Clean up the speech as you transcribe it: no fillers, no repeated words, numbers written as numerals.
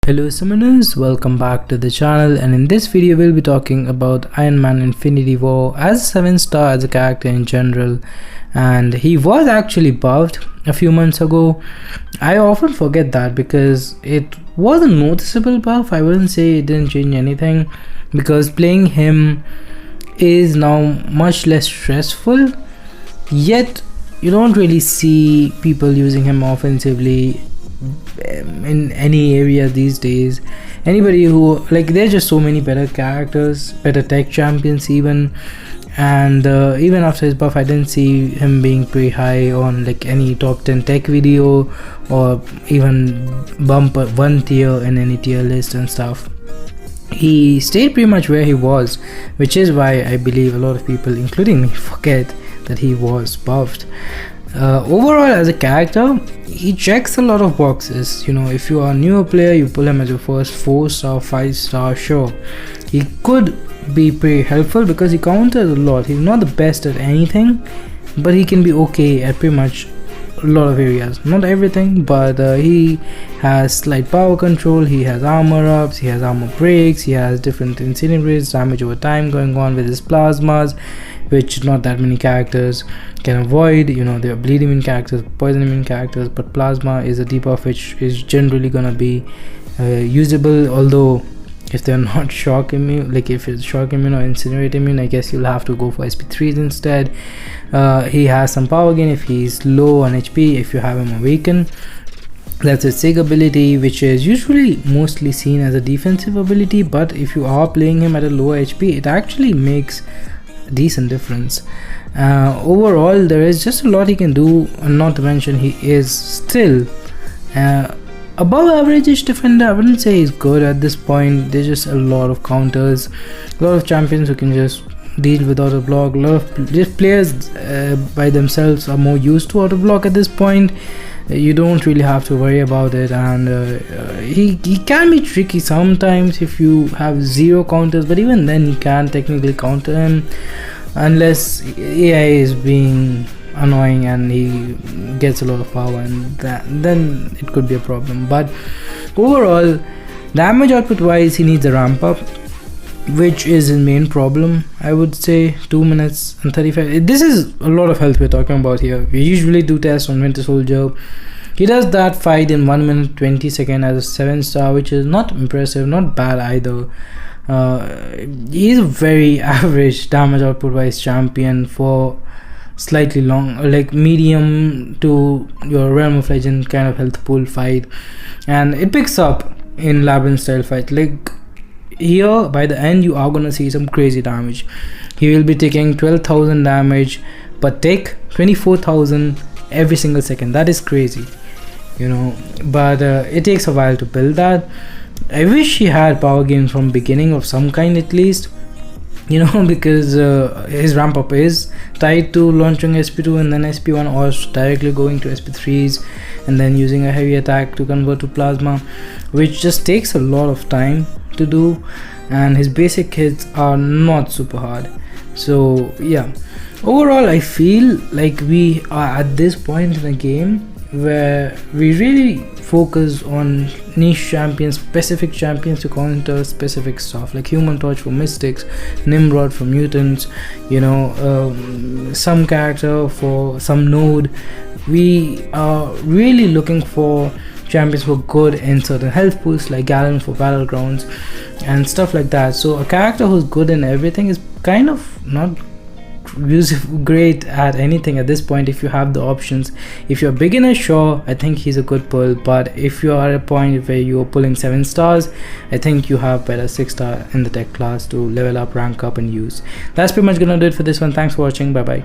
Hello summoners, welcome back to the channel, and in this video we'll be talking about Iron Man Infinity War as a 7-star as a character in general. And he was actually buffed a few months ago. I often forget that because it was a noticeable buff. I wouldn't say it didn't change anything, because playing him is now much less stressful, yet you don't really see people using him offensively in any area these days. Anybody who, like, there's just so many better characters, better tech champions even, and even after his buff I didn't see him being pretty high on like any top 10 tech video, or even bump one tier in any tier list and stuff. He stayed pretty much where he was, which is why I believe a lot of people, including me, forget that he was buffed. Overall, as a character, he checks a lot of boxes. You know, if you are a newer player, you pull him as your first 4-star, 5-star, sure, he could be pretty helpful because he counters a lot. He's not the best at anything, but he can be okay at pretty much a lot of areas. Not everything, but he has slight power control, he has armor ups, he has armor breaks, he has different incinerates, damage over time going on with his plasmas, which not that many characters can avoid. You know, there are bleed immune characters, poison immune characters, but plasma is a debuff which is generally gonna be usable. Although if they're not shock immune, like if it's shock immune or incinerate immune, I guess you'll have to go for SP3s instead. He has some power gain if he's low on HP, if you have him awaken. That's a sig ability, which is usually mostly seen as a defensive ability, but if you are playing him at a lower HP, it actually makes a decent difference. Overall, there is just a lot he can do, and not to mention he is still above average-ish defender. I wouldn't say he's good at this point. There's just a lot of counters, a lot of champions who can just deal with auto block. A lot of just players by themselves are more used to auto block at this point. You don't really have to worry about it, and he can be tricky sometimes if you have zero counters, but even then you can technically counter him unless AI is being annoying and he gets a lot of power, and then it could be a problem. But overall, damage output wise, he needs a ramp up, which is his main problem. I would say 2 minutes and 35. This is a lot of health we're talking about here. We usually do tests on Winter Soldier. He does that fight in 1 minute 20 seconds as a 7-star, which is not impressive, not bad either. He's a very average damage output wise champion for slightly long, like medium to your Realm of Legend kind of health pool fight, and it picks up in labyrinth style fight. Like here, by the end, you are gonna see some crazy damage. He will be taking 12,000 damage per tick, 24,000 every single second. That is crazy, you know, but it takes a while to build that. I wish he had power gains from beginning of some kind at least, you know, because his ramp up is tied to launching SP2 and then SP1, or directly going to SP3s and then using a heavy attack to convert to plasma, which just takes a lot of time to do, and his basic hits are not super hard. So yeah, overall I feel like we are at this point in the game where we really focus on niche champions, specific champions to counter specific stuff, like Human Torch for mystics, Nimrod for mutants, you know, some character for some node. We are really looking for champions who are good in certain health pools, like Galen for battlegrounds and stuff like that. So a character who's good in everything is kind of not great at anything at this point if you have the options. If you're a beginner, sure, I think he's a good pull, but if you are at a point where you're pulling 7 stars, I think you have better 6-star in the tech class to level up, rank up and use. That's pretty much gonna do it for this one. Thanks for watching. Bye bye.